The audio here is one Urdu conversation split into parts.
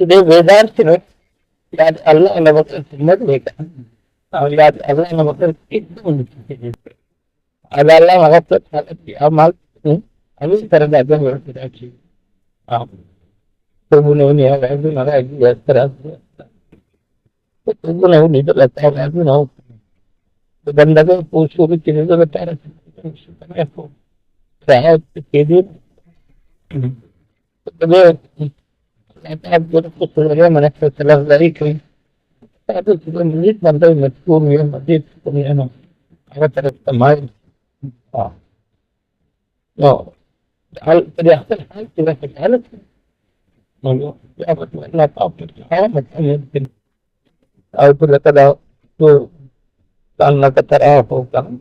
ಇದೇ ವೇದಾಂತಿನ ಯಾದ್ ಅಲ್ಲ ನಮಗೆ ತಿನ್ನಬೇಕು ಯಾದ್ ಅಲ್ಲ ನಮಗೆ ಇದ್ದು ಅದೆಲ್ಲ ಮಗತ್ತು ಮಾಲ್ ಅದೇ ಥರದ ಅದು ಹೇಳ್ತಿದ್ದೆ تبونه يعلمون على الثلاثة تبونه يعلمون بندقوا وصول الجنود تعرف ساعات كثير تبغى تعرف قصة من أكثر ثلاث ذلك هذا تبغى مزيد من ذي مذكور يوم مزيد تبغى أنا على طرف تمام لا هل تريحت الحال تبغى تحلت لا تعبر حرام يمكن أو كل كذا كأنك تراه كان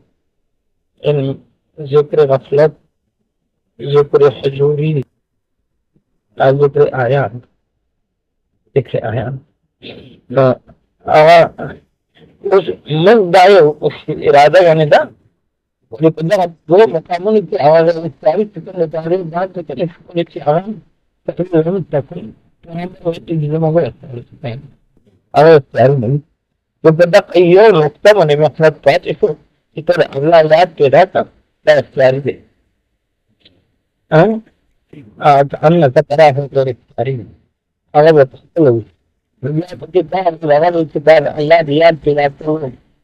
إن ذكر غفلة ذكر حجوري لا ذكر آيات ذكر آيات لا من داعي الإرادة يعني ده ولكن دو مقامون کی آواز استعمال تکن تعریف بعد تکن شکل کی آواز تکن تکن تمام وقت جسم کو استعمال اور استعمال تو بدق ایو نقطہ من مقصد بات اس اتر اللہ ذات پیدا کر لا استعمال دے ان ترى في التاريخ هذا بتقول بالله كتاب الله كتاب الله ديان پیدا کرو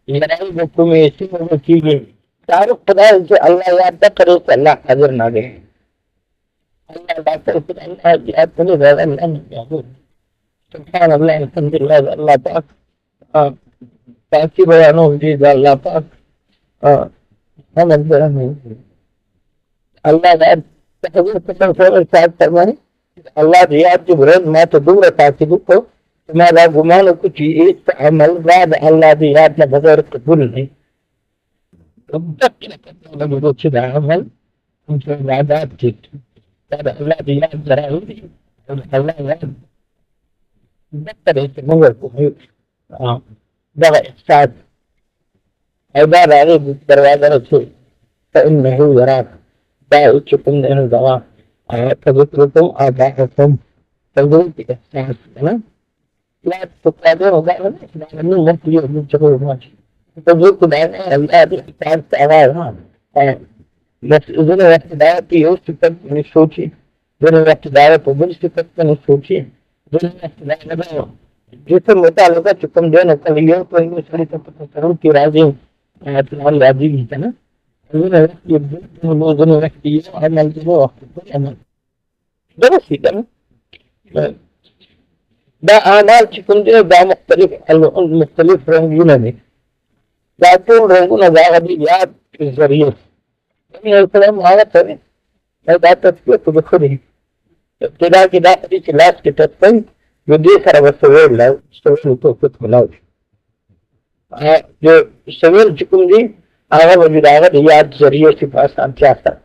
یہ حکم ایسی وہ چیز تعارف خدا سے اللہ یاد کرو تو اللہ حاضر نہ دے اللہ بات کرو اللہ یاد کرو زیادہ نہیں یاد سبحان اللہ الحمد للہ اللہ پاک پاکی بیان ہو جی اللہ پاک ہم اللہ یاد فرمائے اللہ یاد کی برد میں تو دور پاکی کو تمہارا گمان کچھ ایک عمل بعد اللہ کی یاد میں بغیر قبول نہیں لما يقول كذا عمل انت العادات جد هذا الله بيان زراعي الله يعلم بطل يتمول بغى إحساد عبارة عليه بالدروازة رسول فإنه يراك باعتكم من الضوء تذكركم آباءكم تذكروا بإحساس لا تقادروا دائما من ممكن يؤمن شكور ماشي تذوق بعينها الآبي تعرف أغاية بس إذن الاحتداء في يوسف من الشوشي إذن الاحتداء في يوسف من الشوشي إذن الاحتداء نبعه جسم متعلقة شكم جوانا تليون فإنه سلسة فتنسرون كي رازين تنهل العزيز هنا إذن الاحتداء إذن الاحتداء عمل جنوه وقت عمل درسي ده ده أعمال شكم جوانا ده مختلف رنجونا دي لكن رنگون ذاغبيات في الزرية يعني الكلام هذا ترى هذا تذكر بخوري ابتداء كده حديث لاس كتبتن يدي سر وسويل لا سويل تو كت ملاوي جو سويل جكم دي هذا وجود هذا رياض زرية في پاس انتياسا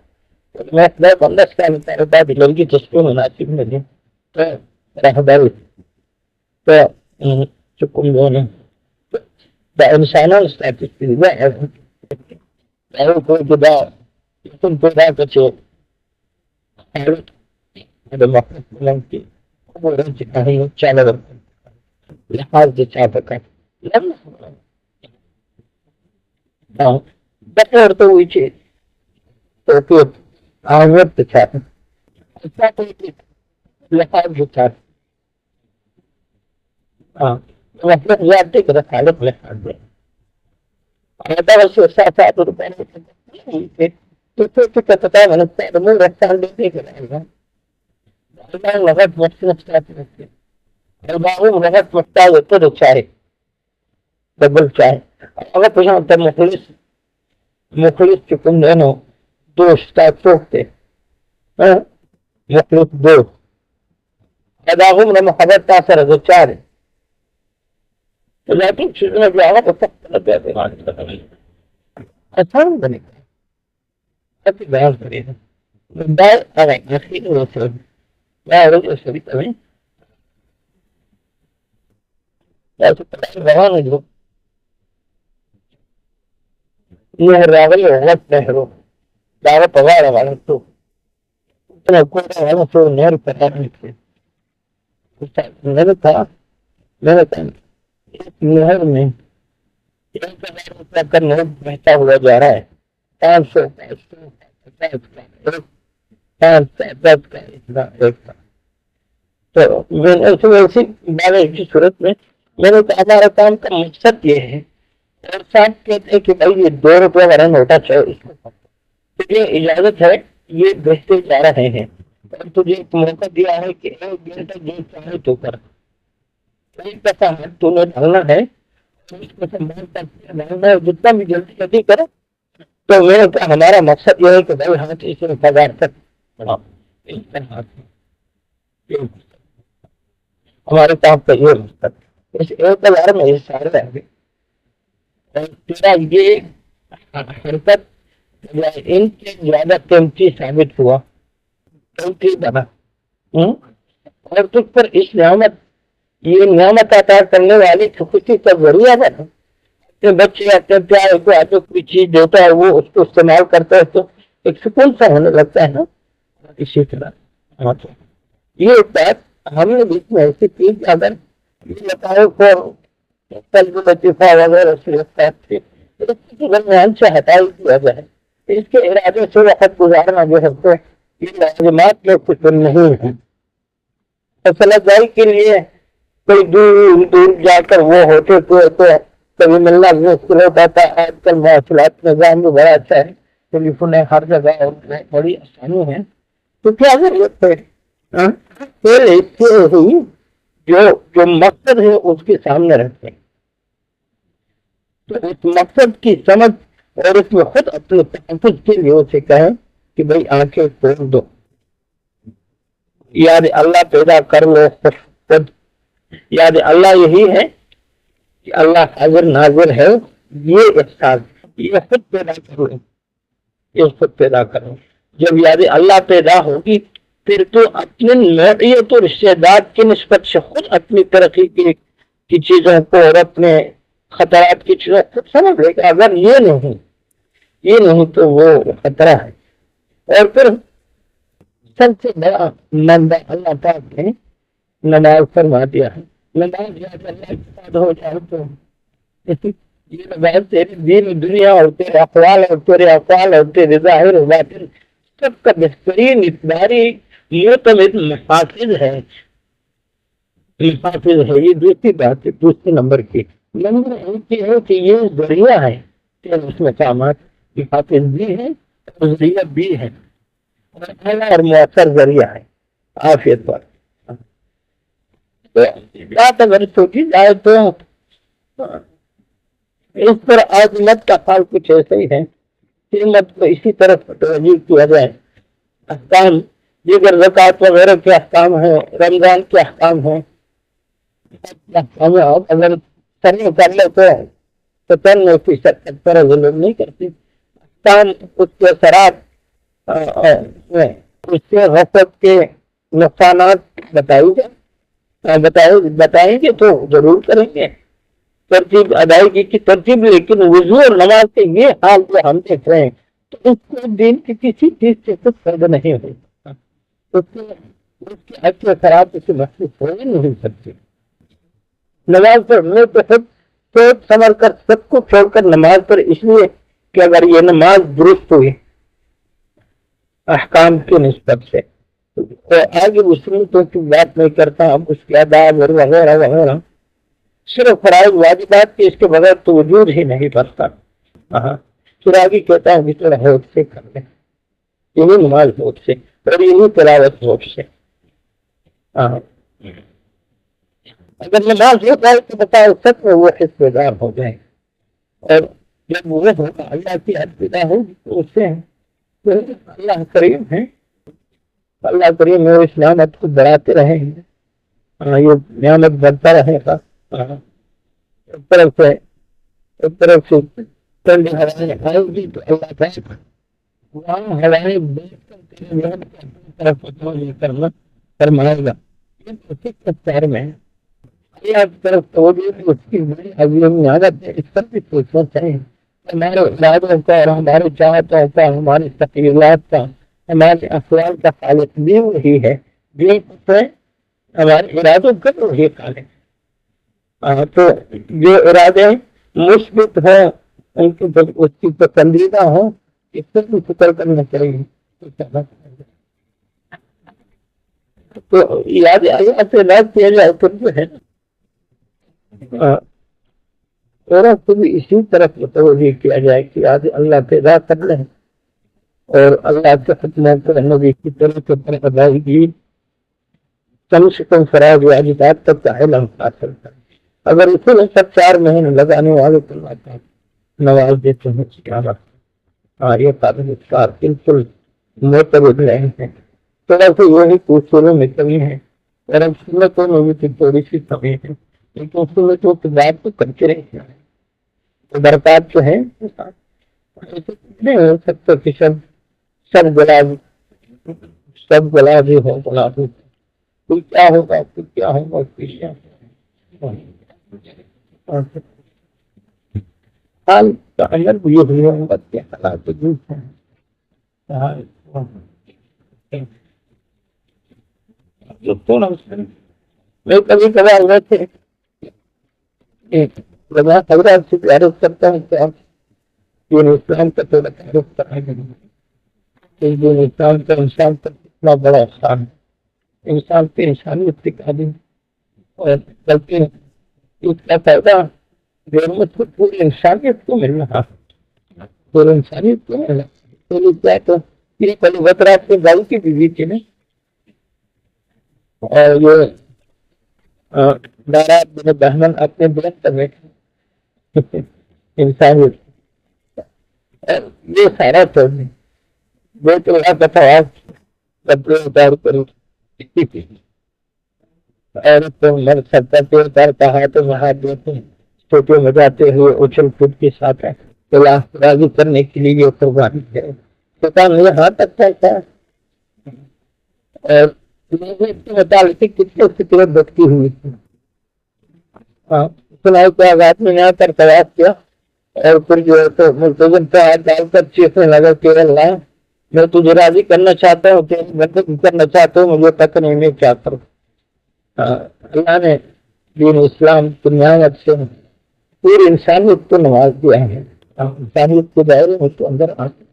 میں بندہ سکان تربا بلنگی تسکون مناسب نہیں تو رہبر تو جكم دونه بإنسانان استعدت بواعظ يكون كذا يكون كذا كثير هذا المفروض ممكن هو رجع هي شغلة لحاظة شافك لم بكر تو يجي تو عامر تشاف لحاظة شاف المفروض زادة كده تعلق لحاظة هذا الشيء ساعات ربنا تتابع نستعد من رسال دي كده الآن لغاية مشكلة نفسها البعضهم لغاية محتاج يطلق شاي دبل شاي لغاية بشان انت مخلص تكون انه دوش تاك فوقته مخلص دوش هذا هم لما حضرت تاثر ذو شاري لكن شو أنا بعرف أفكر بهذا أفهم ذلك أبي بيان فريدة من بعد أنا أخير وصل ما أريد أشتري أمين لا تتبع بيان اليوم نهر راغي وغلط نهره دعوة طوارئ على السوق کوڑے والوں سے نہر کرا رہے تھے. میں تھا اس نہر میں 1,000 روپیہ کا نوٹ بہتا ہوا جا رہا ہے. 500 کا. تو میں نے ایسی بارش کی صورت میں میں نے کہا ہمارا کام کا مقصد یہ ہے. اور صاحب کہتے ہیں کہ بھائی یہ 2 روپے والا نوٹا چاہے اس کو تجھے اجازت ہے یہ بیچتے جا رہے ہیں اور تجھے ایک موقع دیا ہے کہ 1 گھنٹہ جو چاہے تو کر. صحیح پیسہ ہے تو نے ڈالنا ہے ڈالنا ہے جتنا بھی جلدی جلدی کرے. تو میں نے کہا ہمارا مقصد یہ ہے کہ بھائی ہم اس میں 1000 تک بڑھاؤ. ہمارے کام کا یہ مقصد اس 1,000 میں یہ سارے رہ گئے. تیرا یہ حرکت ان کے زیادہ قیمتی ثابت ہوا قیمتی بنا اور تجھ پر اس نعمت یہ نعمت عطا کرنے والی خوشی کا ذریعہ بنا. بچے اپنے پیارے کو آپ کوئی چیز دیتا ہے وہ اس کو استعمال کرتا ہے تو ایک سکون سا ہونے لگتا ہے نا. اسی طرح یہ بات ہم نے بیچ میں ایسی چیز اگر یہ بتاؤ لطیفہ وغیرہ سے درمیان سے ہٹائی کیا جائے. اس کے ارادے سے وقت گزارنا جو ہے یہ لازمات میں کچھ نہیں ہے. فیصلہ جائی کے لیے کوئی دور دور جا کر وہ ہوتے تو کبھی ملنا مشکل ہوتا تھا. آج کل مواصلات نظام بھی بڑا اچھا ہے. ٹیلی فون ہے ہر جگہ بڑی آسانی ہے. تو کیا ضرورت ہے جو مقصد ہے اس کے سامنے رکھتے ہیں. تو اس مقصد کی سمجھ اور اس میں خود اپنے تحفظ کے لیے اسے کہیں کہ بھائی آنکھیں کھول دو. یاد اللہ پیدا کر لو خود. یاد اللہ یہی ہے کہ اللہ حاضر ناظر ہے. یہ احساس یہ خود پیدا کرو. یہ خود پیدا کرو. جب یاد اللہ پیدا ہوگی پھر تو اپنے نوعیت اور استعداد کی نسبت سے خود اپنی ترقی کی چیزوں کو اور اپنے خطرات کی چیزوں خود سمجھ لے گا. اگر یہ نہیں تو وہ خطرہ ہے. اور پھر سب سے بڑا نندا اللہ پاک نے نماز فرما دیا ہے. نماز یاد اللہ کے ساتھ ہو جائے تو یہ نماز تیری دین دنیا اور تیرے اقوال اور تیرے افعال اور تیرے ظاہر و باطن سب کا بہترین اتباری معتمد محافظ ہے. یہ دوسری بات ہے. دوسرے نمبر کی نمبر ایک یہ ہے کہ یہ ذریعہ ہے تیرے اس مقامات محافظ بھی ہے اور ذریعہ بھی ہے اور اعلیٰ اور مؤثر ذریعہ ہے عافیت پر. بات اگر سوچی جائے تو اس پر عظمت کا حال کچھ ایسا ہی ہے. قیمت کو اسی طرف توجہ کیا جائے. احکام دیگر زکوٰۃ وغیرہ کے احکام ہیں. رمضان کے احکام ہیں. اگر سرے کر لے تو 95% پر ظلم نہیں کرتی. احکام اس کے اثرات اس کے غفلت کے نقصانات بتائیں گے تو ضرور کریں گے. ترتیب ادائیگی کی ترتیب لیکن وضو اور نماز کے یہ حال جو ہم دیکھ رہے ہیں تو اس کو دین کی کسی چیز سے کچھ فائدہ نہیں ہوتا. اس کے اچھے خراب اسے محسوس ہو نہیں سکتی. نماز پڑھنے پہ سب سوچ سمجھ کر سب کو چھوڑ کر نماز پر اس لیے کہ اگر یہ نماز درست ہوئی احکام کی نسبت سے تو آگے مسلموں کی بات نہیں کرتا. اب اس کے آداب وغیرہ وغیرہ صرف فرائض واجبات کے اس کے بغیر تو وجود ہی نہیں بنتا. چراغی کہتا ہے کہ تھوڑا ہوٹ سے کر لیں. یہی نماز ہوٹ سے اور یہی تلاوت ہوٹ سے. اگر نماز ہو جائے تو بتاؤ سب میں وہ حصے دار ہو جائے. اور جب وہ ہوگا اللہ کی حد پیدا ہوگی تو اس سے اللہ کریم ہے. اللہ کریم ہے اس نعمت کو بڑھاتے رہیں گے. یہ نعمت بڑھتا رہے گا. ایک طرف سے ٹھنڈی ہوائیں آئے گی تو اللہ تعالیٰ وہاں ہوائیں بیٹھ کر تیرے نعمت کی طرف متوجہ کرنا فرمائے گا. یہ شہر میں اللہ کی طرف توجہ اس کی بڑی عظیم عادت ہے. اس پر بھی سوچنا چاہیے. ہمارے ارادوں کا اور ہمارے چاہتوں کا ہماری تخیلات کا ہمارے احوال کا خالق بھی وہی ہے، جو ہمارے ارادوں کا وہی خالق۔ تو جو ارادے مثبت ہوں، ان کی اس کی پسندیدہ ہوں، اس سے بھی فکر کرنا چاہیے۔ تو یاد کیا جائے تو جو ہے عورت کو بھی اسی طرف متوجہ کیا جائے کہ آج اللہ پیدا کر لیں اور اللہ کے حکموں کو نبی کی طرف پر ادائیگی کم سے کم فراغ واجبات تک کا علم حاصل کریں۔ اگر اسے میں سب 4 مہینے لگانے والے تو نواز دیتے ہیں کیا یہ قابل کار بالکل معتبر رہے ہیں۔ تھوڑا سا یہی اصولوں میں کمی ہے اور اب سنتوں میں بھی تھوڑی سی کمی ہے، لیکن سنتوں کی بات تو کرتے رہے ہیں۔ برکات جو ہے نہیں ہو سکتا کہ سب گلابی ہو، گلابی کوئی کیا ہوگا، کوئی کیا ہوگا، حال کا اگر یہ ہوئی محبت کے حالات ہیں۔ میں کبھی کبھار ویسے حضرات سے تعارف کرتا ہوں کہ دین اسلام کا تھوڑا تعارف کرنا ہے۔ دین اسلام کا انسان پر کتنا بڑا احسان ہے، انسان کی انسانیت سکھا دی، اور بلکہ اس کا فائدہ غیرمت کو پوری انسانیت کو مل رہا، پوری انسانیت کو مل رہا۔ تو یہ پہلے بطرات کے گاؤں کی بیوی تھی نا، اور یہ دارات بن بہمن اپنے بلند کرنے انسانیت یہ سارا چھوڑ دیں، وہ تو کپڑے اتار کر مرد سب کا اتار کہا تو وہاں دیتے چھوٹے مجاتے ہوئے اچھل کود کے ساتھ راضی کرنے کے لیے قربانی کرے۔ شیطان یہاں تک چلتا ہے اور کے متعلق کتنے فکرت بچتی ہوئی تھی۔ سنائی کو آغاز میں نے آ کر طواف کیا اور پھر جو ہے تو ملتزم پہ ہاتھ ڈال کر چیخنے لگا کہ اللہ میں تجھے راضی کرنا چاہتا ہوں، تیری مدد کرنا چاہتا ہوں، مجھے پتہ نہیں میں کیا کروں۔ اللہ نے دین اسلام کی نعمت سے پوری انسانیت کو نواز دیا ہے، انسانیت کے دائرے میں تو اندر آتے۔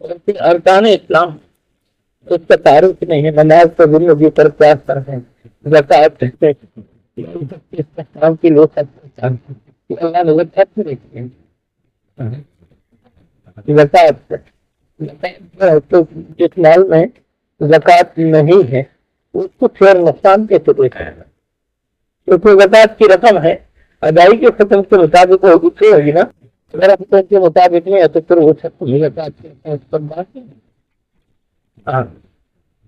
اور پھر ارکان اسلام اس کا تعارف نہیں ہے، نماز پر زندگی پر پیاس کر ہیں، زکوٰۃ اسلام کی لوگ اللہ نے زکوٰۃ میں رکھی ہے۔ زکوٰۃ تو جس مال میں زکوٰۃ نہیں ہے اس کو خیر نقصان کیسے دیکھا ہے؟ کیونکہ زکوٰۃ کی رقم ہے، ادائی کے ختم کے مطابق ہوگی تو ہوگی نا، اگر ختم کے مطابق نہیں ہے تو پھر وہ زکوٰۃ کی رقم اس پر بات نہیں۔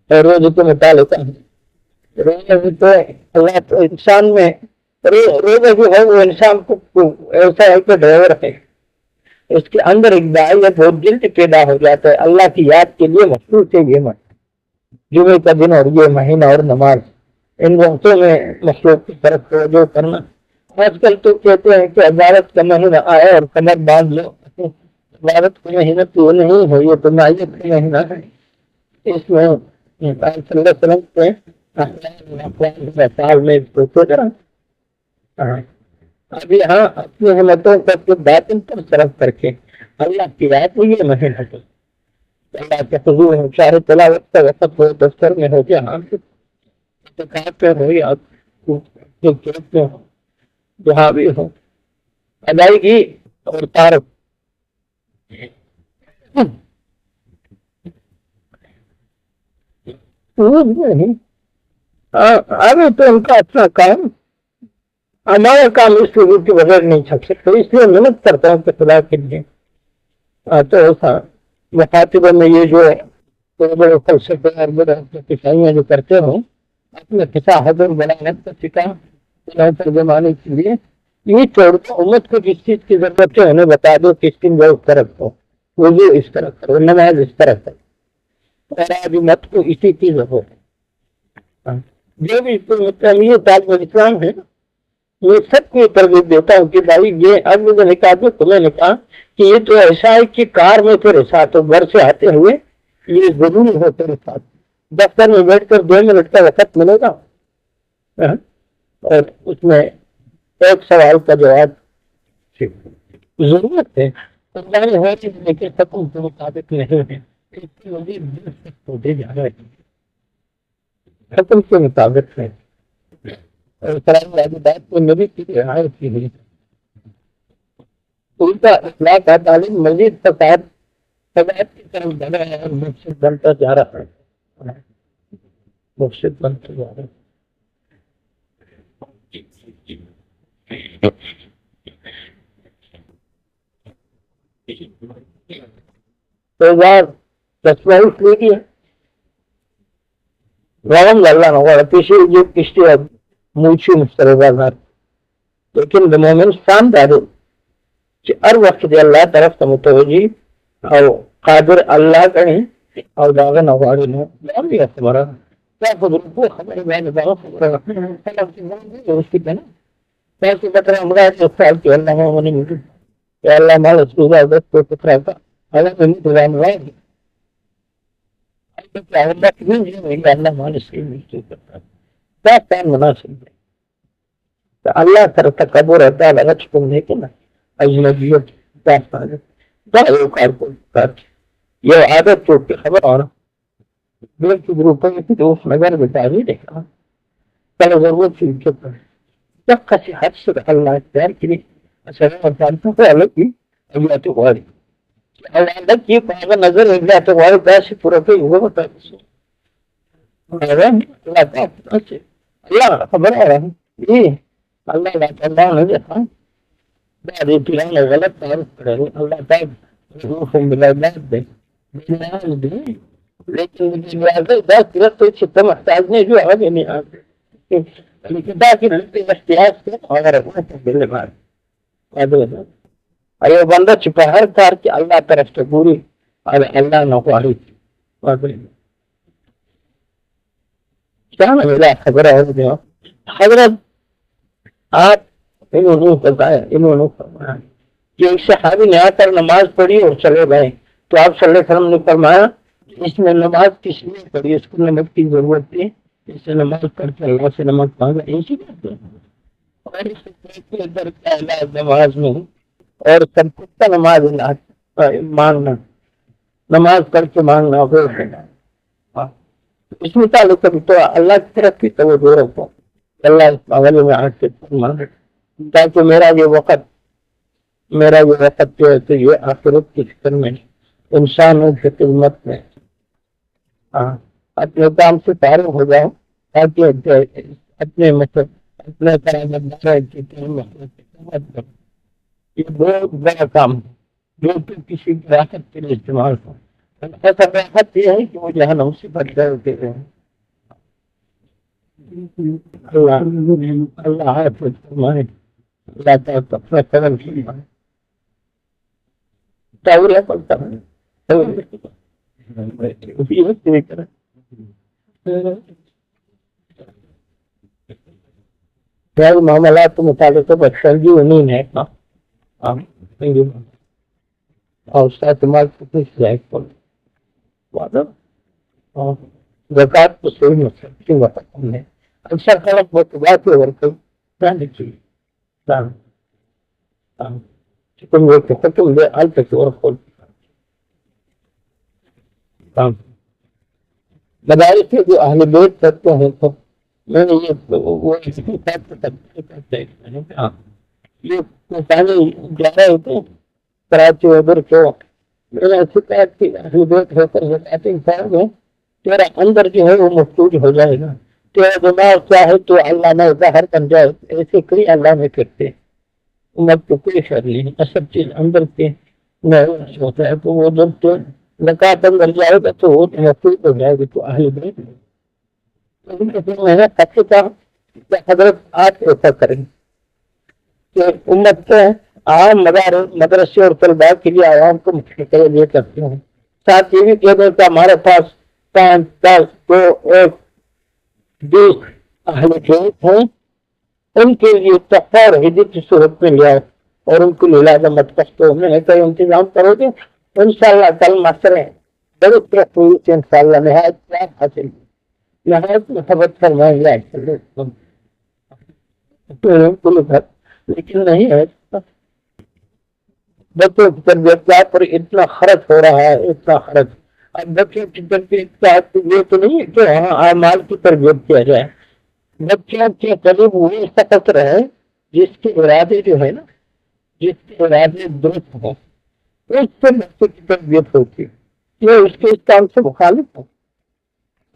روزے کے متعلق روزے تو اللہ تو انسان میں روزہ جو ہے وہ انسان کو ایسا ہے کہ ڈرائیور ہے، اس کے اندر ایک داعیت اور جلد پیدا ہو جاتا ہے، اللہ کی یاد کے لیے مخصوص ہے یہ جمعے کا دن اور یہ مہینہ اور نماز، ان وقتوں میں مخلوق کی طرف توجہ کرنا۔ آج کل تو کہتے ہیں کہ عبادت کا مہینہ آیا اور کمر باندھ لو، عبادت کا مہینہ تو نہیں ہے، یہ تو معیت کا مہینہ ہے۔ اس میں صلی اللہ علیہ وسلم سال میں اب یہاں اپنی ہمتوں پر باطن پر صرف کر کے اللہ کی رات میں یہ مہینہ ہے، اللہ کے حضور میں چاہے تلاوت کا وقت ہو، دفتر میں ہو، جہاں پہ ہو یا میں ہو، جہاں بھی ہو، ادائیگی اور تعارف۔ آگے تو ان کا اپنا کام، ہمارا کام اس لوگوں کے بغیر نہیں چھپ سکتا، اس لیے محنت کرتا ہوں کہ خدا کے لیے تو مخاطبہ میں یہ جو بڑے بڑے فلسفے اور بڑے کسائیاں جو کرتے ہوں اپنے قصہ حضر بلانت کا سکھا ترجمانے کے لیے یہ چھوڑ دو، امت کو جس چیز کی ضرورت ہے انہیں بتا دو کہ اس دن جو اس طرح ہو، وضو اس طرح کرو، نماز اس طرح کرو، اور مت کو اسی کی ضرورت ہے۔ جو بھی یہ طالب اسلام ہے یہ سب کو ترغیب دیتا ہوں کہ بھائی یہ اب مجھے نکاح دو، تمہیں نے کہا کہ یہ تو ایسا ہے کہ کار میں پھر ایسا تو گھر سے آتے ہوئے یہ ضروری ہے تیرے ساتھ. دفتر میں بیٹھ کر 2 منٹ کا وقت ملے گا اور اس میں ایک سوال کا جواب ضرورت ہے لیکن ختم کے مطابق نہیں ہے. ہوتے جا رہے ختم کے مطابق ہے. عبادات کو نبی کی رعایت کی ہوئی ان کا اخلاق کا تعلیم مزید فساد کی طرف بڑھ رہا ہے اور مفسد بنتا جا رہا ہے. مفسد بنتا جا رہا ہے. 2010 lagi Rawan Allah nawar pisi ujuk istiad muncul serbanar. لیکن مومن شاندار ہر وقت دے اللہ طرف متوجہ اور قادر اللہ کریں اور داغ نوار نو نام بھی ہمارا کیا خود کو خبر میں نے داغ اس کی بنا پیسے بترا ہمارا جو سال کے اللہ میں نے کہ اللہ مال رسول اللہ کو پترا کا اللہ نے دعا میں اللہ مال اس کی مشکل کرتا کیا کام مناسب ہے اللہ طرف تکبر رہتا ہے لگت کو نہیں کنا اجنبیت داستان یہ عادت تو کی خبر اور دل کی گروپوں کی دوست نگر بتا نہیں دیکھا پہلے ضرورت تھی چپ جب کسی حد سے اللہ اختیار کی اثر مطالبہ کو الگ کی اجلت غاری اللہ کی پاگا نظر اجلت غاری پیسے پورا پہ ہوگا بتا اللہ خبر آ رہا ہے یہ اللہ نے دیکھا بعد ابتلاء غلط تعارف کرے اللہ تعالی روح ملائمات دے لیکن دا صرف تو چھتا محتاج نہیں جو آگے نہیں آگے لیکن دا کی لگتے احتیاج کے اگر اپنے بلے بار ایو بندہ چھپا ہر کار کی اللہ طرف سے پوری اور اللہ نقواری کیا ملا خبر ہے حضرت آپ انہوں نے بتایا انہوں نے فرمایا کہ ایک صحابی نے آ کر نماز پڑھی اور چلے گئے تو آپ صلی اللہ علیہ وسلم نے فرمایا اس میں نماز کس لیے پڑھی اس کو نماز کی ضرورت تھی اس سے نماز پڑھ کے اللہ سے نماز مانگا ایسی بات ہے اور اس در کا علاج نماز میں اور کتا نماز مانگنا نماز پڑھ کے مانگنا اس میں تعلق تو اللہ کی طرف کی توجہ رکھو اللہ اس معاملے میں آج سے مانگ تاکہ میرا یہ وقت جو ہے تو یہ آخرت کی فکر میں انسانوں کی خدمت میں اپنے کام سے فارغ ہو جاؤ تاکہ اپنے مطلب اپنے کرامت کی خدمت یہ بہت بڑا کام ہے جو کہ کسی کی راحت کے لیے استعمال ہو ایسا راحت یہ ہے کہ وہ جہنم سے بچ گئے ہوتے ہیں اللہ حافظ فرمائے اللہ تعالیٰ اپنا قدم فرمائے تاوریہ پڑھتا ہے معاملات متعلق بچنگی انہیں ہے اور اس کا اعتماد کتنی ضائع پڑ زکات کو صحیح مطلب کی وقت ہم نے اکثر خلق بات ہے ورکل جانے کی چکن وہ ختم دے آل تک اور کھول مدارس کے جو اہل بیت کرتے ہیں تو میں نے وہ یہ پہلے جا رہے ہوتے کراچی ادھر کو میں نے ایسی بات کی اہل بیت ہو کر زکات انسان میں تیرا اندر جو ہے وہ مفتوج ہو جائے گا تیرا دماغ چاہے تو اللہ نے ظاہر بن جائے ایسے کئی اللہ میں کرتے امت کو کوئی خیر نہیں سب چیز اندر کے ہوتا ہے تو وہ جب تو زکات اندر جائے گا تو وہ مفتوج ہو جائے گا تو اہل بیت میں نے کہ حضرت آپ ایسا کریں کہ امت کے عام مدرسے اور طلباء کے لیے عوام کو متوجہ کرتے ہیں ساتھ یہ بھی کہہ دیں کہ ہمارے پاس 5 10 2 1 20 اہل بیت ہیں ان کے لیے تحفہ اور ہدیہ کی صورت میں لیا اور ان کو لازمت کشتوں میں کا انتظام کرو گے انشاءاللہ کل مسئلے درست رسول سے انشاءاللہ نہایت پیار حاصل نہایت محبت فرمائیں گے لیکن نہیں ہے بچوں کی تربیت پر اتنا خرچ ہو رہا ہے اتنا خرچ. اب بچوں کی تربیت یہ تو نہیں کہ اعمال کی تربیت کیا جائے. بچوں کے قریب وہی سخت رہے جس کے ارادے جو ہے نا جس کے ارادے درست ہوں اس سے بچوں کی تربیت ہوتی ہے. یہ اس کے اس کام سے مخالف ہو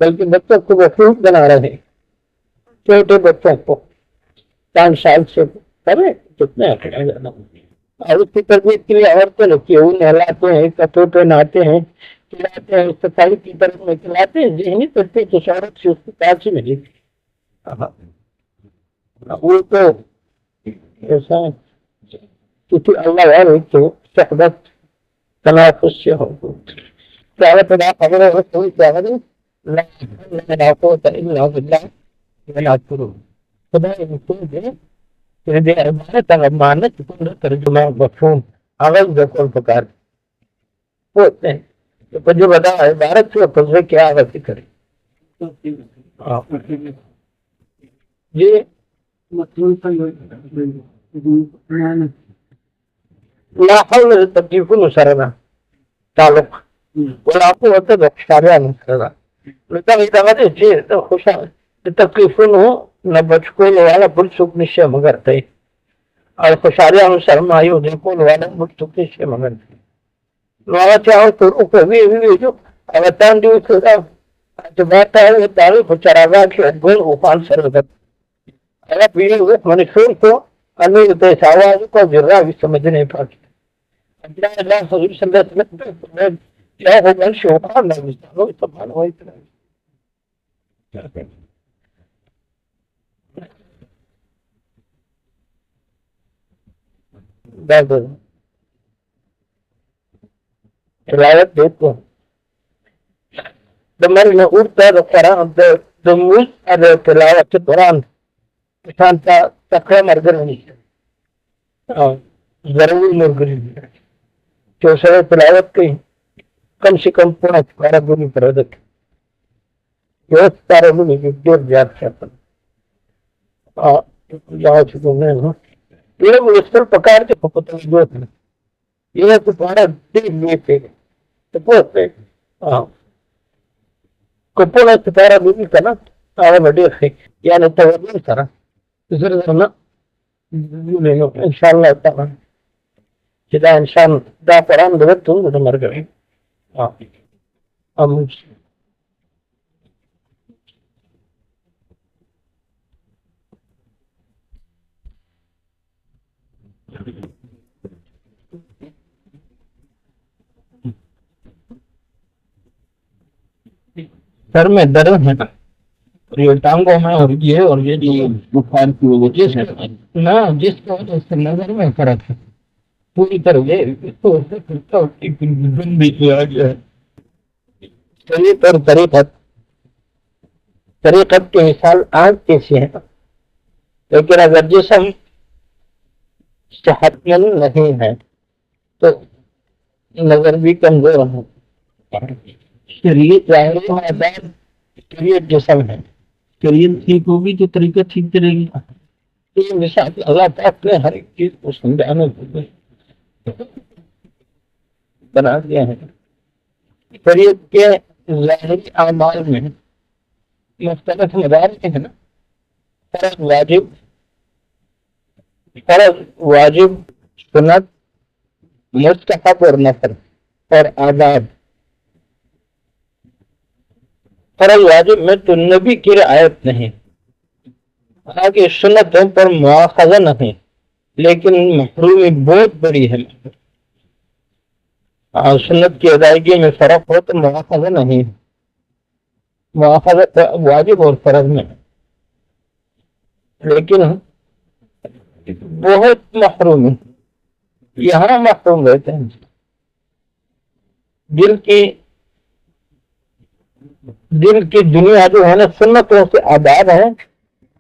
بلکہ بچوں کو وفوق بنا رہے چھوٹے بچوں کو 5 سال سے کرے کتنے اور اس کی تربیت کے لیے عورتیں رکھی وہ نہلاتے ہیں کپڑے پہناتے ہیں کھلاتے ہیں صفائی کی طرف میں کھلاتے ہیں ذہنی تربیت کچھ عورت سے اس کی تاثیر ملی وہ تو ایسا کسی اللہ والے تو صحبت تنافس سے ہو دعوت ادا خبر رسول دعوت لا قوت الا بالله خدا رسول دے عبارت امانت ترجمہ مفہوم اول ذکر فکر ہوتے ہیں تو جو بتا عبارت سے فضل کیا غلطی کرے یہ لا حول تکلیف نصرنا تعلق ولا قوة بخشاریا نصرنا لتغیدہ جی تو خوشا تکلیفن ہو نہ بچ کوئی لوالا بل سک نشے مگر تھے اور خوشاریا سرمایو دیکھو لوالا بل سک نشے مگر تھے لوالا چاہو تو روکو بھی جو اوتان دیو سودا جو بات ہے وہ تعلق چراغا کی ادبل اوپان سرودت اگر پیڑی ہوئے منشور کو انہی دیس آواز کو ذرہ بھی سمجھ نہیں پاکی اللہ حضور صلی اللہ علیہ وسلم کیا ہوگا شوقان نہ بجتا ہوئی سبحان ہوئی تلاوت دیکھو دمر میں اٹھتا ہے قرآن دموز اور تلاوت قرآن شانتا تقوی مرگر نہیں ضرور مرگری جو سر تلاوت کی کم سے کم پونا چکارا دونی پر عدد یہ تارا دونی کی دیر جات چاہتا جاؤ چکو میں ہوں یہ مستر پکار کے پکتا جو تھا یہ تو پارا دیر لیے پہ تو پوچھتے کپونا چکارا دونی کا نا آرہ بڑی ہے یعنی توجہ سارا ضرور انشاءاللہ تعالی جدا انسان دا قرآن درد تو دا مر گئے سر میں درد ہے یہ ٹانگوں میں اور یہ بخار کی وجہ سے نا جس کی وجہ سے نظر میں فرق ہے پوری طرح طریقت کی مثال آنکھ کیسی ہے لیکن اگر جسم صحت مند نہیں ہے تو نظر بھی کمزور ہے شریعت شریعت جسم ہے شریعت ٹھیک ہوگی تو طریقہ ٹھیک کرے گی یہ مثال اللہ پاک نے ہر ایک چیز کو سمجھانے بنا دیا ہے شریعت کے ظاہری اعمال میں مختلف مدارج ہیں نا فرض واجب سنت مستحب اور نفل اور آداب. فرض واجب میں تو نبی کی رعایت نہیں، حالانکہ سنتوں پر مواخذہ نہیں، لیکن محرومی بہت بڑی ہے. سنت کی ادائیگی میں فرق ہو تو مواخذہ نہیں، مواخذہ واجب اور فرض میں، لیکن بہت محروم ہے. یہاں محروم رہتے ہیں. دل کی دنیا جو ہے نا سنتوں سے آباد ہے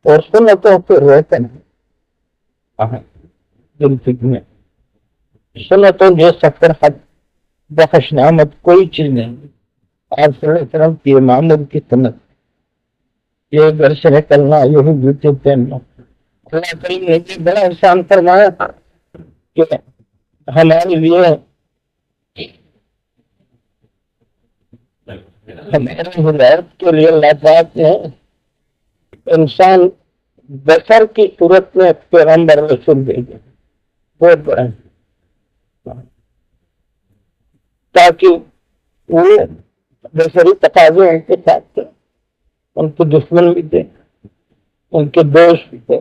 اور سنتوں سے روشن ہے. دل کی دنیا سنتوں جو سفر حد بخش نعمت کوئی چیز نہیں. آپ صلی اللہ علیہ وسلم کی معمول کی سنت، یہ گھر سے نکلنا، یہی جوتے پہننا. اللہ کریم نے یہ بڑا احسان فرمایا کہ ہمارے لیے ہمارے ہدایت کے لیے اللہ پاک نے انسان بشر کی صورت میں پیغمبر رسول بھیجے، بہت بڑا، تاکہ وہ بشری تقاضے ان کے ساتھ تھے، ان کے دشمن بھی تھے، ان کے دوست بھی تھے،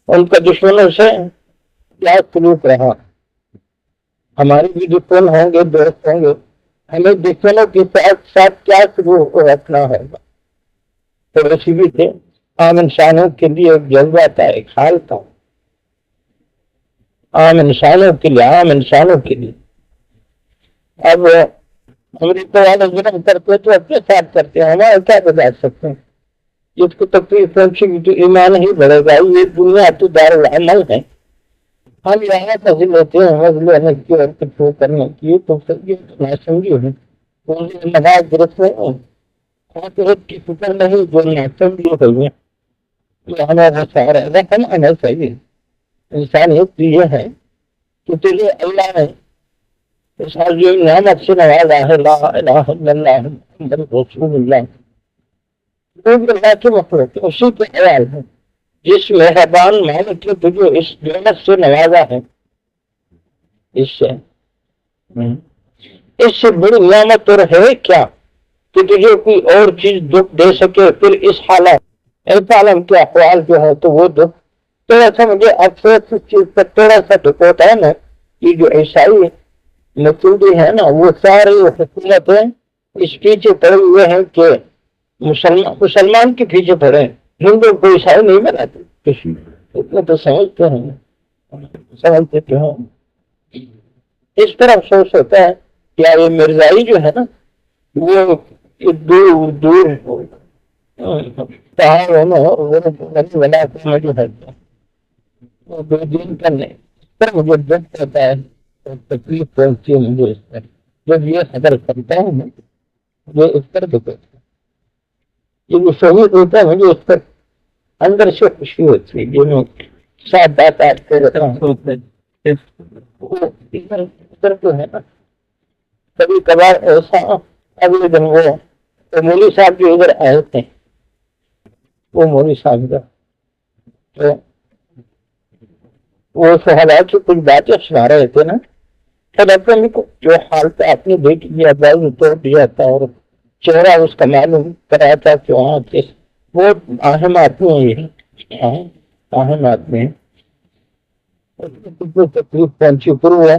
ان کا دشمنوں سے کیا سلوک رہا. ہمارے بھی دشمن ہوں گے، دوست ہوں گے، ہمیں دشمنوں کے ساتھ ساتھ کیا سلوک رکھنا ہوگا. تو ایسی بھی تھے. عام انسانوں کے لیے ایک جذبہ تھا، ایک حال تھا، عام انسانوں کے لیے. اب امریکہ والے جرم کرتے تو اپنے ساتھ کرتے ہیں، ہمارا کیا بتا سکتے ہیں. جس کو تکلیف پہنچے گی تو ایمان ہی بڑھے گا. یہ دنیا تو دار العمل ہے. ہم یہاں پذیر ہوتے ہیں مزلے کی اور کچھ کرنے کی، تو نہ سمجھی ہے نماز درست نہیں ہے، کی فکر نہیں جو نہ سمجھی ہوئی ہے. ہمارا سارا رقم آنا چاہیے. انسانیت یہ ہے کہ تجھے اللہ نے جو نعمت سے نوازا ہے، لا الہ الا اللہ محمد رسول اللہ، وہ بھی اللہ کے مخلوق ہے، اسی کے خیال ہے. جس مہربان مالک نے تجھے اس نعمت سے نوازا ہے، اس سے بڑی نعمت اور ہے کیا کہ تجھے کوئی اور چیز دکھ دے سکے. پھر اس حالت عالم کے احوال جو ہے تو وہ دکھ تھوڑا سا مجھے افسوس اس چیز پر تھوڑا سا دکھ ہوتا ہے نا. یہ جو عیسائی نتیجے ہیں نا، وہ سارے حکومتیں اس پیچھے پڑے ہوئے ہیں کہ مسلمان کے پیچھے پڑے ہیں. ہندو کو عیسائی نہیں بناتے کسی، اتنا تو سمجھتے ہیں. اس طرح افسوس ہوتا ہے کہ یہ مرزائی جو ہے نا، وہ دور دور پہاڑوں میں جو ہے وہ دو دن کرنے پر مجھے درد ہوتا ہے، تکلیف پہنچتی ہے مجھے اس پر. جب یہ خطر کرتا ہے نا، مجھے اس پر دکھ ہوتا ہے. یہ جو شہید ہوتا ہے مجھے اس پر اندر سے خوشی ہوتی ہے. جو ساتھ بات آتے تو ہے نا. کبھی کبھار ایسا اگلے دن وہ مولوی صاحب جو ادھر آئے تھے، وہ مولوی صاحب کا تو وہ سہالات سے کچھ باتیں سنا رہے تھے نا. تب اپنے کو جو حال تھا اپنی بیٹی کی آواز میں توڑ دیا تھا اور چہرہ اس کا معلوم کرایا تھا کہ وہاں سے وہ اہم آدمی ہے، اہم آدمی ہے. تکلیف پہنچی پر ہوا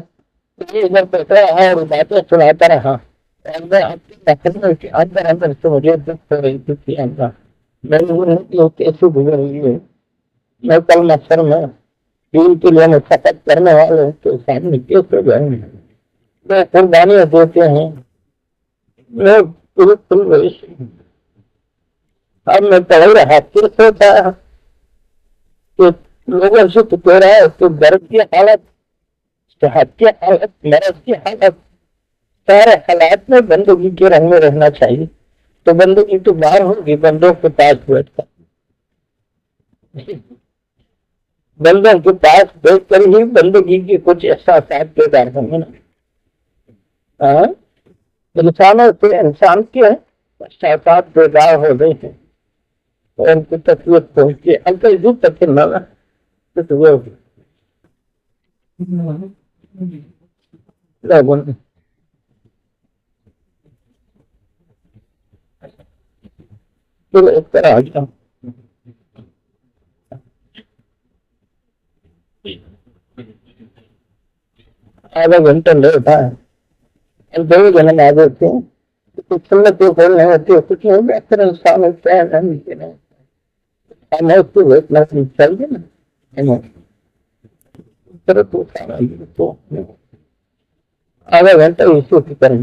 ادھر بیٹھا رہا اور باتیں سناتا رہا. اندر اندر سے مجھے دکھ ہو رہی تھی. میں نے کیسے گزر رہی ہے. میں کل مچھر میں دین کے لیے فقط کرنے والے تو سامنے کیسے جائیں گے. میں قربانیاں دیتے ہیں. میں بالکل اب میں پڑھ رہا پھر سوچا کہ لوگوں سے تو کہہ رہا ہے تو درد کی حالت، صحت کی حالت، مرض کی حالت، سارے حالات میں بندگی کے رنگ میں رہنا چاہیے. تو بندگی تو باہر ہوگی، بندوں کے پاس بیٹھ کر، بندوں کے پاس بیٹھ کر ہی بندگی کی کچھ احساسات پیدا ہوں گے نا. انسانوں سے انسان کے احساسات پیدا ہو گئے ہیں اور ان کی تکلیف پہنچتی ہے. انکل جو تک نہ ایک طرح آ جاؤ. آدھا گھنٹہ لیٹ ہے، 2 گھنٹے آ جاتے ہیں. کچھ سنتیں پڑھنے ہوتی ہے، کچھ نہیں. بہتر انسان ہوتا ہے چاہیے نا. آدھا گھنٹہ اسی کی کریں،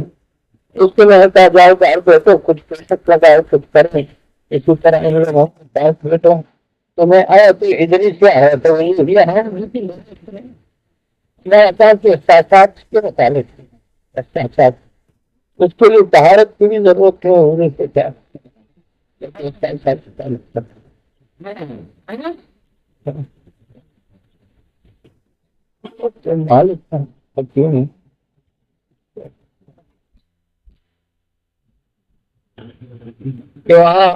اس کے میں کہا جاؤ باہر بیٹھو، کچھ پیسک لگاؤ، کچھ کریں. اسی طرح ان لوگوں کے پاس بیٹھو. تو میں آیا تو ادھر ہی سے آیا تو میں احساسات کے متعلق احساسات اس کے لیے طہارت کی بھی ضرورت کیوں ہونے سے کیا کیوں نہیں کہ وہاں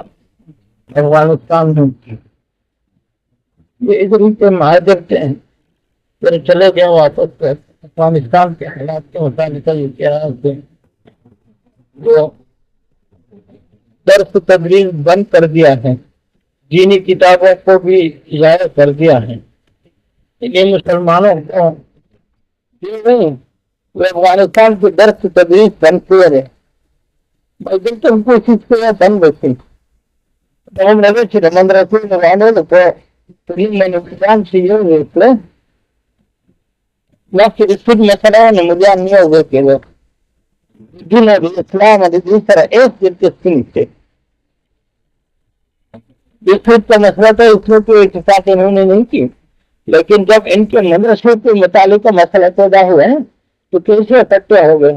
افغانستان میں یہ ادھر کے مہاجر تھے، پھر چلے گئے واپس افغانستان کے حالات کے مطابق جو درس تدریس بند کر دیا ہے، دینی کتابوں کو بھی ضائع کر دیا ہے، یہ مسلمانوں کو نہیں وہ افغانستان کے درس تدریس بند کیے گئے تم کو چیز کے بند بچی ہم رہے مندرسے میں نظام سے مسئلہ مجھے نہیں ہوگا کہ لوگ دین اسلام دوسرا ایک دلچسپی نہیں تھے کا مسئلہ تھا، اس میں کوئی اتفاق انہوں نے نہیں کی، لیکن جب ان کے مدرسے کے متعلق کا مسئلہ پیدا ہوا ہے تو کیسے اکٹھے ہو گئے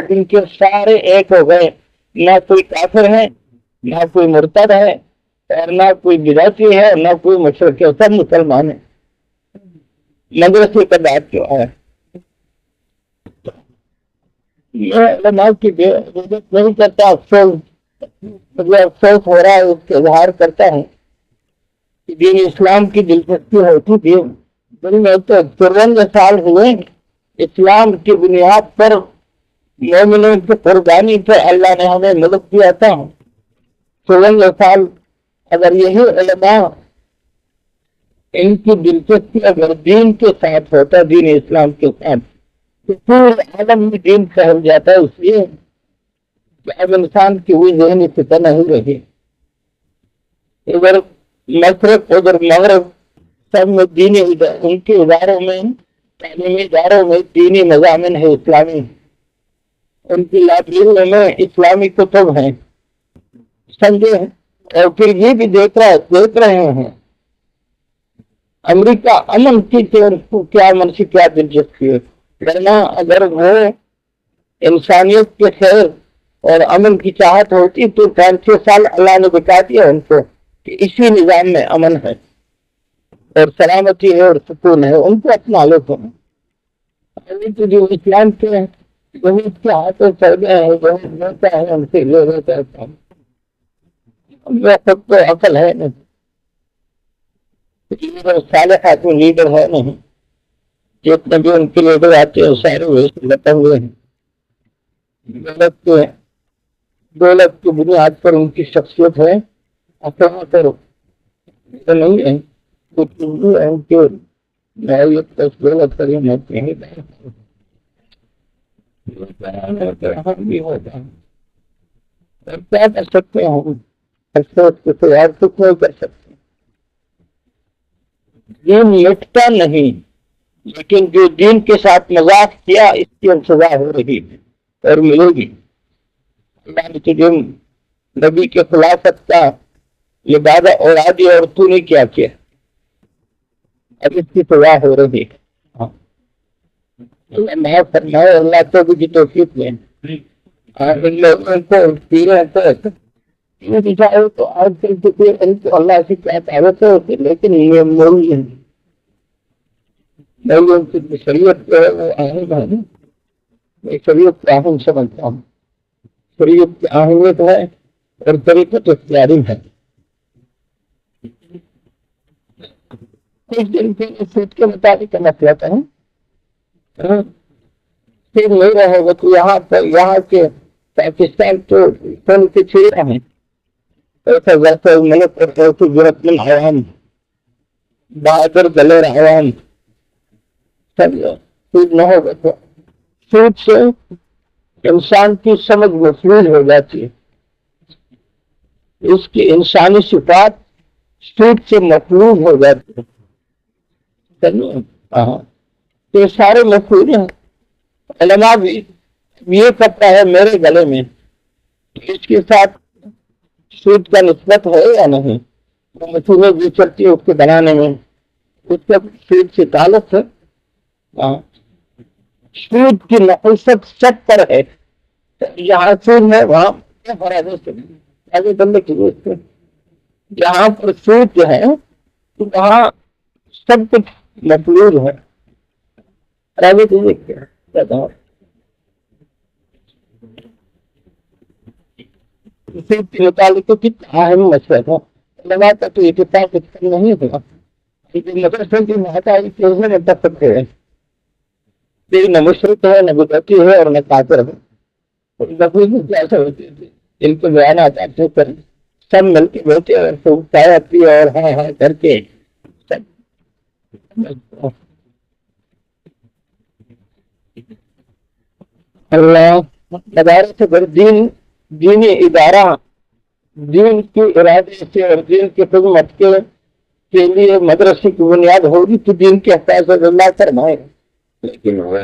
ان کے سارے ایک ہو گئے، نہ کوئی کافر ہے، نہ کوئی مرتد ہے، اور نہ کوئی بدعتی ہے، نہ کوئی مشرک ہے، سب مسلمان ہیں، مدرسے کا بات جو ہے علماء کی عزت نہیں کرتا، افسوس ہو رہا ہے، اس کا اظہار کرتا ہے کہ دین اسلام کی دلچسپی ہوتی تھی، میں تو 54 سال ہوئے اسلام کی بنیاد پر مومنوں کی قربانی پر اللہ نے ہمیں ملک دیا تھا، 54 سال اگر یہی علماء ان کی دلچسپی اگر دین کے ساتھ ہوتا، دین اسلام کے ساتھ، تو پورے عالم میں دین پھیل جاتا ہے، اس لیے کہ اب انسان کی ہوئی ذہنی فکر نہیں رہی، ادھر مشرق ادھر مغرب سب میں دینی ان کے اداروں میں تعلیمی اداروں میں دینی مضامین ہے اسلامی، ان کی لائبریریوں میں اسلامی کتب ہیں، سمجھے، اور پھر یہ بھی دیکھ رہے ہیں امریکہ امن کی کیا منشی کیا دلچسپی ہے، ورنہ اگر وہ انسانیت کے خیر اور امن کی چاہت ہوتی تو 5-6 سال اللہ نے بتا دیا ان کو کہ اسی نظام میں امن ہے اور سلامتی ہے اور سکون ہے، ان کو اپنا لوگ جو اسلام کے وہی کے ہاتھوں چل گئے ہیں، وہی ہوتا ہے ان سے لے لیتا ہے، سب کو عقل ہے نہیں، صالح آدمی لیڈر ہے نہیں، جتنے بھی ان کے لیڈر آتے ہیں سارے ویسے لٹے ہوئے ہیں، دولت کی بنیاد پر ان کی شخصیت ہے، اپنا کرو نہیں ہے کچھ ان کے دولت کریم ہوتے ہیں بھی ہوتا ہے، کیا کر سکتے ہیں ہم کے تیار کچھ نہیں کر سکتے، دین مٹتا نہیں، لیکن جو دین کے ساتھ مذاق کیا اس کی سزا ہو رہی ہے اور ملے گی، اللہ نے تجھے نبی کے خلافت کا لبادہ اورادی اور تو نے کیا کیا، اب اس کی سزا ہو رہی ہے، میں فرمائے اللہ تو بھی توفیق دیں، ان لوگوں کو پیرے تو آج کل اللہ سے کیا تعلق ہے، لیکن یہ مولی ہے شریعت جو ہے وہ اہم ہے، میں شریعت کی اہم سمجھتا ہوں، شریعت کی اہمیت ہے اور طریقت اختیاری ہے، کچھ دن پھر اس سوچ کے مطابق مسئلہ ہے، پھر نہیں رہے گا تو یہاں کے پاکستان تو سن کے چھیڑا ہے، ایسا ویسا ملک اور ایسی ضرورت مند عوام بہادر دلیر عوام سب سود نہ ہوگا تو سود سے انسان کی سمجھ مفلوج ہو جاتی ہے، اس کی انسانی صفات سود سے مفلوج ہو جاتی ہے، یہ سارے مفلوج ہیں، علماء بھی یہ کپڑا ہے میرے گلے میں، اس کے ساتھ سود کا نسبت ہے یا نہیں، وہ مشینیں بھی چلتی ہے اس کے بنانے میں، اس کا سود سے تعلق ہے، سود کی نحوست سب پر ہے. جہاں سود ہے وہاں کیا فرائض آگے بندے کی جہاں پر سود جو ہے وہاں سب کچھ مطلوب ہے. سود کے متعلق کتنا اہم مسئلہ تھا. لگا تھا تو یہ کتاب نہیں ہوگا مدرسے کی مہتائی کیسے میں تک سکتے ہیں. نہ مشرق ہے نہ بدعتی ہے اور نہ کافر ہے. ان کو بیانات آپ کر سب مل کے بیٹھے اور چائے پی اور ہاں ہاں کر کے اللہ ادارے سے بڑھ دینی ادارہ دین کے ارادے سے اور دین کی خدمت کے لیے مدرسے کی بنیاد ہوگی تو دین کے حفاظت اللہ فرمائے. لیکن وہ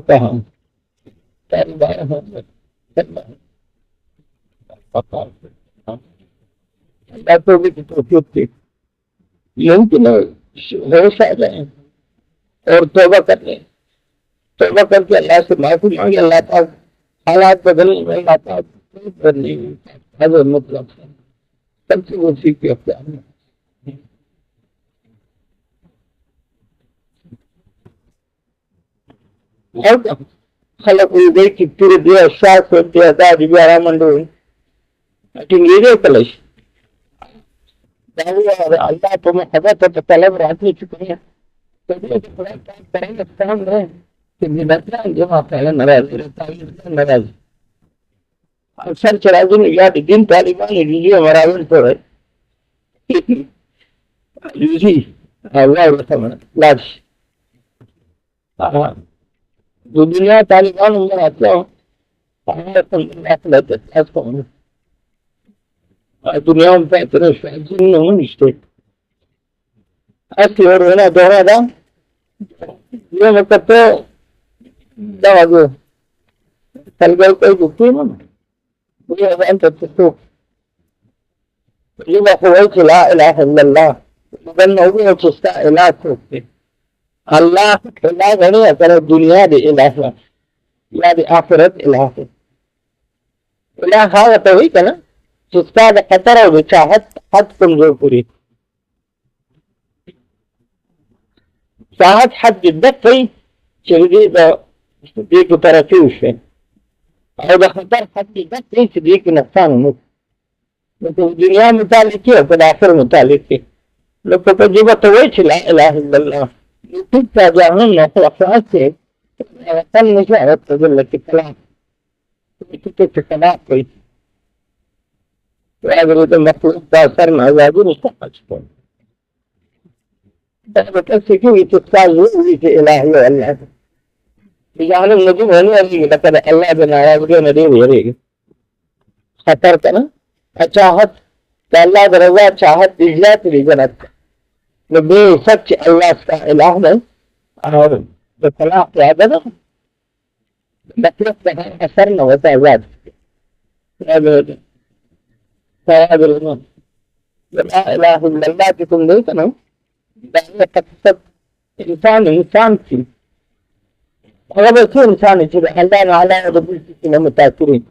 کہاں ممکن ہوش آ جائیں اور توبہ کر لیں. توبہ کر کے اللہ سے معافی مانگے. اللہ پاک حالات بدلنے میں اللہ پاک بدلنے حضرت مطلب سب سے وہ سیکھ کے اختیار میں. خلق البيت التربية الشاف والتهداد بها مندون لكن يجيك ليش الله تم حضرت الطلب راتني شكريا تبي تقول ترى الكلام ده تبي مثلا جماعة فعلا نراز أكثر شرازون يا دين طالبان يجي مرابين ترى يجي الله يرحمه لاش دنیا طالبان میں آتا ہوں دنیا میں بہتر نشتے ایسی اور ہونا دوہرا دا یہ مطلب تو دوا دو تلگل کوئی گفتی ہے مجھے انت تسوق یہ بخوات لا الہ الا اللہ بنو بھی چستا الہ سوکتے اللہ اللہ غنی ہے دنیا دے الہ یا دے آخرت الہ ہے. الہ ہاں تو ہوئی کنا چستا دا خطر اور چاہت حد کمزور پوری چاہت حد جدت ہوئی چلی دا دیکھ ترقی اس میں اور دا خطر حد جدت ہوئی چلی دیکھ نقصان ہوئی. لیکن دنیا متعلق ہے اور آخر متعلق ہے. لوگ کو تجربہ تو ہوئی چلا الہ الا اللہ تبقى جاهلنا في أفعاته وطن نشاء تظل الكلام الكلام كويس وأبرد المطلوب تأثر مع ذاكين استقل شكون بتأسكي تتفاجئ في إلهي والله بجعل النجوم هنا يريد لكذا الله بنا يبقون يريد خطرتنا أشاهد كالله درجات شاهد بجلات لجنة نبي سچ اللہ کا الہ ہے اور بطلاق کیا ہے نا مطلب کا اثر نہ ہوتا ہے ذات لا الہ الا اللہ کی تم نہیں کنا دعوی تقصد انسان کی اگر ایسے انسان چیز اللہ نعلا ربی کی متاثرین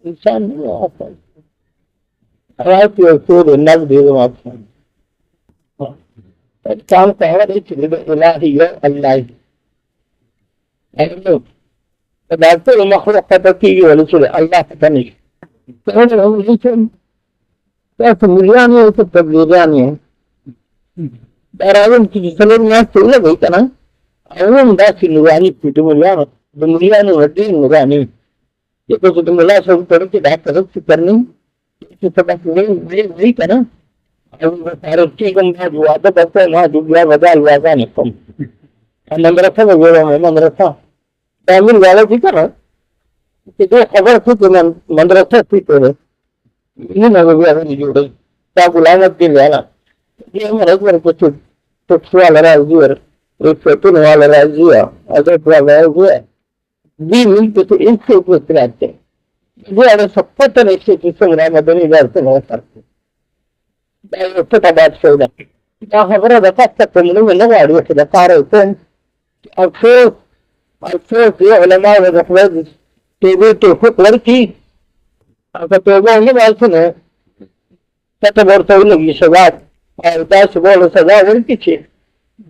انسان نہیں ہوتا رأيت يقول النبي ما كان قاعد يكتب إلهي الله أقول فذكر المخلوق تكيه ولسول الله تكني فأنا أقول كيف ملياني وتبليغاني دارين كي يسألون الناس تقول بيتنا أقول ده في نوراني في دميانه دميانه ودين نوراني يقول دميانه سوف تركي ده تركي تكرني سبب نہیں کرنا رچی کو وعدہ کرتے ہیں وہاں دنیا بدل وعدہ نہیں کم مدرسہ وغیرہ میں مدرسہ تعمیر والا تھی کرنا کہ جو خبر تھی کہ مدرسہ تھی تو یہ نہ وغیرہ نہیں جوڑے کیا غلامت دل والا یہ ہمارے پر کچھ ٹکس والا راضی اور فتن والا راضی ہے حضرت والا راضی ہے بھی ملتے تو ان سے کچھ رہتے ہیں یہ اگر سب تن ایسے قسم رہا مدنی دار سے بہت کرتے ہیں بات سے دا خبره ده تاسو ته کوم نه غواړو چې د کار وکړم افسوس دی علماء د خپل توبې توفیق ورکړي او که توبه ونه باسي نو ته ورته ولګي سزا او داسې ډول سزا ورکړي چې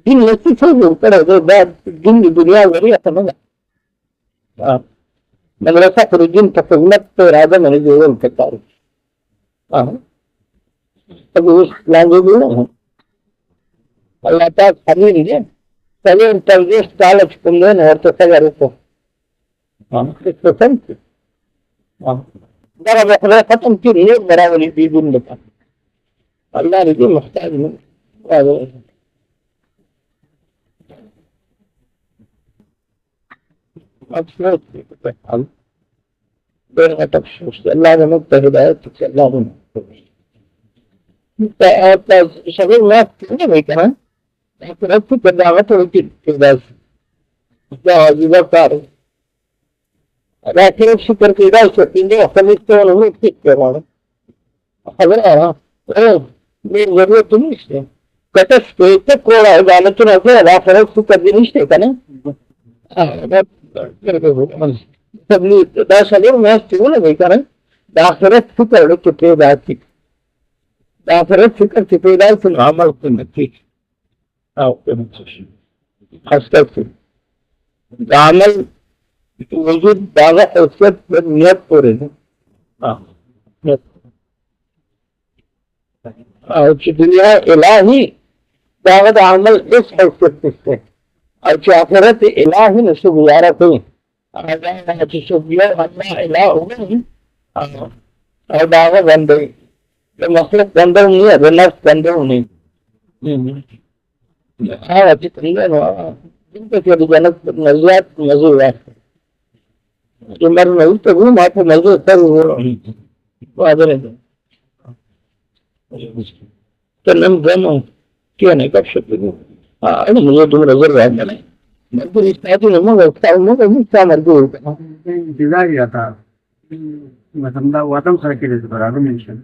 دین نه څه جوړ کړی دی دا دین د دنیا وریځه نه ده مدرسه پر دین په خدمت په اراده باندې جوړول پکار دي اوس لاندې دی الله تعالی خلیل دی خلیل توجیه تعالی چې کوم نه ورته څنګه وکړو څه څنګه دا به خدای ختم کړي نه براولي دې دین لپاره الله دې محتاج نه افسوس بين تفسوس الله نے مجھے ہدایت سے اللہ نے شبیر میں نہیں بھی کہا لیکن اب کی دعوت ہوتی ہے بس واجب کار لیکن شکر کی دعوت سے پندے خلیج تو انہوں نے کروانا خبر ہے میری ضرورت نہیں ہے کتس کوئی کوڑا عدالت نہ سے اللہ فرق شکر دی نہیں ہے نا دا سلیم میاشتې ولګوئ که نه د آخرت فکر چې پیدا کړي د آخرت فکر چې پیدا کړي نو عمل قیمت کېږي او قیمت شي خسته کړي د عمل وجود د هغه حیثیت په نیت پورې دی نیت او چې دنیا الهي د هغه د عمل هېڅ حیثیت نشته او چې آخرت الهي نو څه ګزاره کوي چې څوک یو الله اله وګڼي او د هغه بنده د مخلوق بنده هم نه د نفس بنده هم نه هغه چې څنګه نو دلته کې د جنت نه زیات مزو واخلي چې مر نه وروسته به ما په مزو سره وادره ده ته نن ځنو کېنه ګپ شپ دي انا مزو دومره زر راغلی مزدوری استعداد نموذج مزدور مستعمر دور انتظار رہتا مثلا وطن خرکی رہتا برادر منشن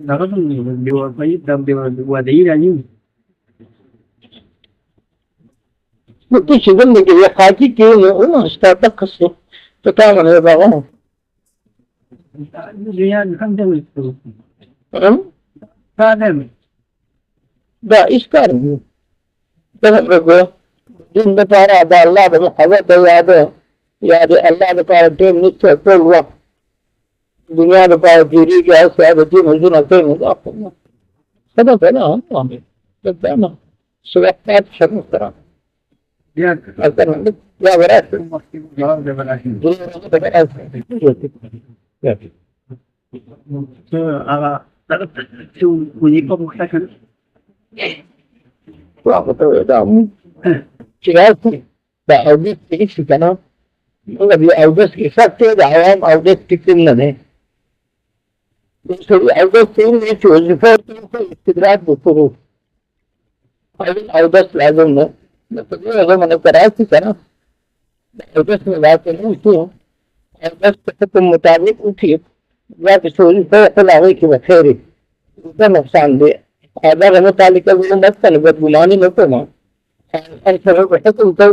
لغتم دیوار پایید دم دیوار وادهی رانی مکتی شدن دیگه یه خاکی که اون استعداد قصه تو کامل ہے باغا دنیا نکم دیوی کادر میں دا اس کار میں دین لپاره د الله د محبت یاد الله لپاره ټیم نشته ټول وخت دنیا لپاره تېرېږي هسې هغه دین وژنه کوي نو دا خو ښه ده که نه دا نه سوحتات شرم سره بیا به راشي هغه چې ونې په مخته کړ واقع دا چې راځي دا اودس کې څه کنه موږ بیا اودس کې سخته د عوام اودس کې نه ده سړي اودس کې نه چې وظیفه ته استدراک وکړو اودس لازم نه په دې هغه باندې راځي کنه اودس نه راځي نو څه اودس په مطابق وکړي یا چې وظیفه ته لاوي کې وخیري دا نقصان دی هذا متعلق بالمثل بدګماني نه کوم ان سره په څه ته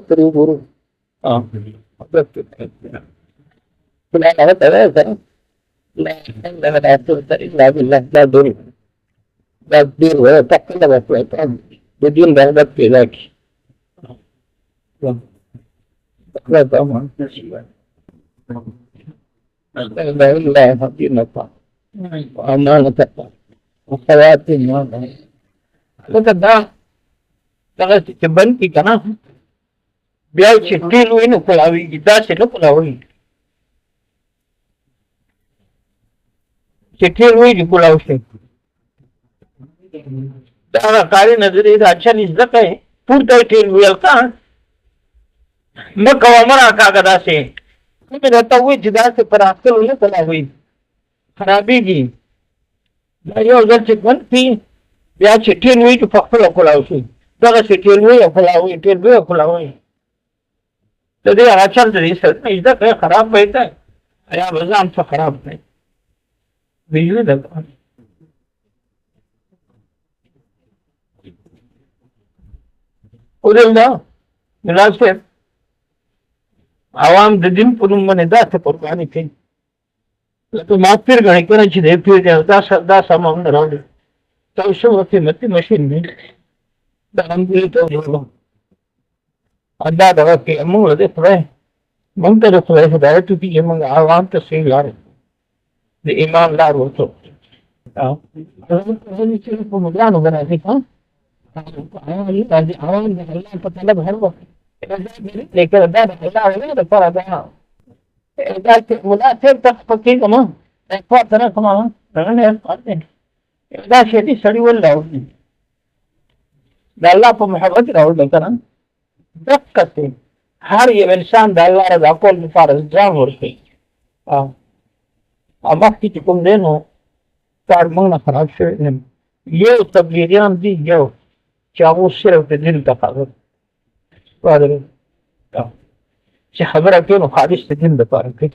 ستري ګورو لا لا لا لا لا بالله لا دوري لا دير ولا تكلم في بدون رغبة في ذاك لا طبعا لا لا حقيقة وأمانة تقوى وخواتم لکه دا دغه چې بند کړي که نه بیا چې ټیل وي نو کلاوېږي داسې نه کلاوېږي چې ټیل وي نو کلاو شي دا هغه کاري نظریې د اچھا زده کړئ پورته ټیل ویل که مه کوه مه راکاږه داسې مې راته ووایي چې داسې پر اخلو نه کلاوېږي خرابېږي دا یو ځل چې بند کړي بیا چې ټیل وي نو په خپله کلاو شي دغسې ټیل وي او کلاوي ټیل وي او کلاوي د دې هغه چل د دې سره زده کړئ خراب به یې دی یا به ځان څه خراب دی بجلي ده ودلته مناسب عوام د دین په نوم باندې داسې قرباني کوي لکه ما پیر ګڼي کنه چې دی پیر دی دا سامان نه راوړي تاسو شو قیمتي ماشین دی دا هم دې ته جوړو ادا دغه کې موږ دې خدای موږ ته خدای هدایت کوي موږ عوام ته صحیح لار د ایمان لار ورته چې په مدانو باندې ها عوام د الله په طلب هر وخت لیکن دا د الله نه د پر دا دا چې ولا تر تک پکې کوم په تر کوم نه پاتې دا شی دې سړی ولاو دا الله په محبت راوړل کنه دقته هر یو انسان د الله رضا کول لپاره ځان ورکړي اما چې کوم دی نو کار موږ نه خراب شوی یو تبلیغیان دي یو چې هغه صرف د دین تقاضا چې خبره کوي نو خالص د دین لپاره کوي